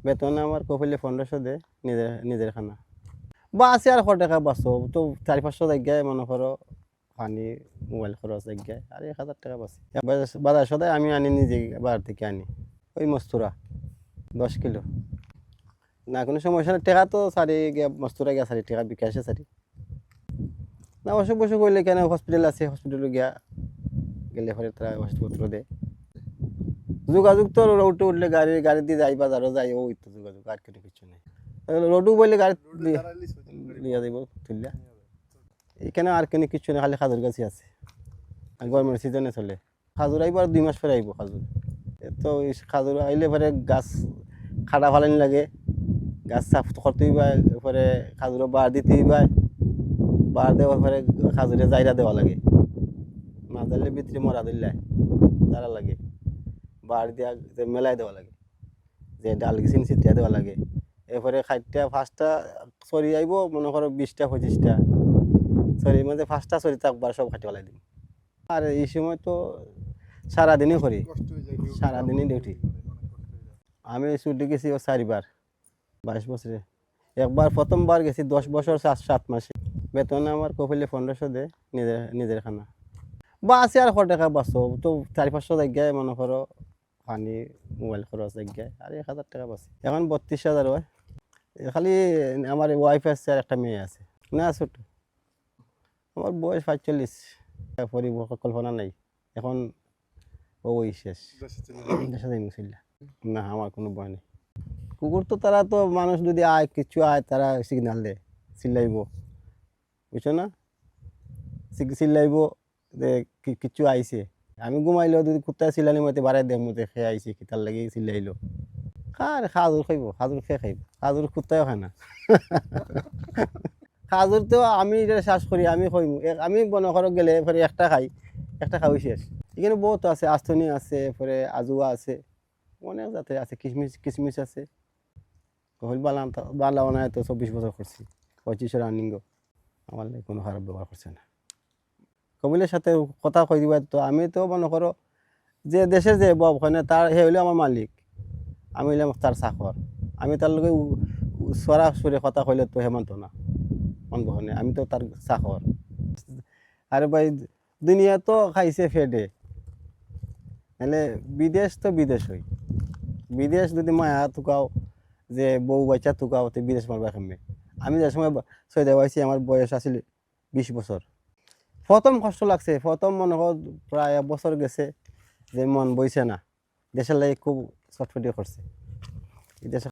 বেতন আমার কপিলে 1500 দে নিজের খানা বা আছে আর 100 টাকা বাঁচো তো 400-500 জায়গায় মনে করো পানি মোবাইল খরচ জায়গায় আর 1000 টাকা বাঁচে বাজার সদাই আমি আনি নিজে বাজার থেকে আনি ওই মস্তুরা 10 কিলো না কোনো সমস্যা নেই টাকা তো সারি মস্তুরা গিয়া সারি টাকা বিকাশে সারি না অসুখ বসুখ হইলে কেন হসপিটাল আছে হসপিটালে গিয়া গেলে পরে তারা ওষুধপত্র দেয় যোগাযোগ তো রোডে উঠলে গাড়ি দিয়ে যাই বাজারও যাই ওই তো যোগাযোগ আর কোনো কিছু নেই রোডও বললে গাড়ি লিয়া দিব তুললা এখানে আর কোনো কিছু নেই খালি খাজুর গাছই আছে আর গরমের সিজনে চলে খাজুর আইব আর 2 মাস পরে আইব খাজুর তো খাজুর আইলে পরে গাছ খাড়া ফালানি লাগে গাছ সাফ করতে হইবা পরে খাজুরও বার দিতে হইবা বার দেওয়ার পরে খাজুরে জাইরা দেওয়া লাগে মাছ ধরলে ভিতরে মরা দিল্লায় তারা লাগে বার দিয়া মেলায় দেওয়া লাগে যে ডাল গেছিন ছিটিয়া দেওয়া লাগে এরপরে 5টা চরি আইব মনে করো 20টা 25টা চরির মধ্যে 5টা চরি থাকবার সব খাটি ফেলাই দিই আর এই সময় তো সারাদিনই করি সারাদিনই ডিউটি আমি ছুটি গেছি 4বার 22 বছরে একবার প্রথমবার গেছি 10 বছর 7 মাসে বেতন আমার কপিলে 1500 দে নিজের খানা বা আছে আর 100 টাকা বাঁচো তো 400-500 জায়গায় মনে করো পানি মোবাইল খরচ জায়গায় আর 1000 টাকা বাঁচে এখন 32,000 হয় খালি আমার ওয়াইফ আছে আর একটা মেয়ে আছে না ছোট আমার বয়স 45 পরিকল্পনা নাই এখন ওই শেষ দেশে যাই মুসিল্লা না আমার কোনো ভয় নেই কুকুর তো তারা তো মানুষ যদি আয় কিছু আয় তারা সিগনাল দেয় চিল্লাইব বুঝছো না চিল্লাইব যে কিছু আইছে আমি ঘুমাইলেও যদি কুত্তায় চিল্লানি মতে বাড়াই দেয় মতে খেয়ে আইছে কি তার লাগে চিল্লাইলো আর খাজুর খাইব খাজুর খেয়ে খাইব খাজুর কুত্তায়ও খায় না খাজুর তো আমি যেটা শ্বাস করি আমি খাইব আমি মনে করো গেলে পরে একটা খাই শেষ এখানে বহুত আছে আস্তনি আছে পরে আজুয়া আছে অনেক জাতের আছে কিশমিশ আছে কহিল বালা বানায় তো 24 বছর করছি 25 রানিং আমার লাগে কোনো খারাপ ব্যবহার করছে না কবিলের সাথে কথা কই দিবা তো আমি তো মনে করো যে দেশে যে ওখানে তার হে হইলে আমার মালিক আমি হইলাম তার চাকর আমি তার লগে সরাসরি কথা কইলে তো হেমন্ত না মন বহনে আমি তো তার চাকর আরে ভাই দুনিয়া তো খাইছে ফেডে নাহলে বিদেশ তো বিদেশ হই বিদেশ যদি মায়া তুকাও যে বউ বাচ্চা তুকাও তো বিদেশ মারবা কেমনে আমি যে সময় সৌদি আইছি আমার বয়স আছিল 20 বছর প্রথম কষ্ট লাগছে প্রথম মনে হয় প্রায় 1 বছর গেছে যে মন বইছে না দেশের লাগে খুব ছটফটি করছে দেশে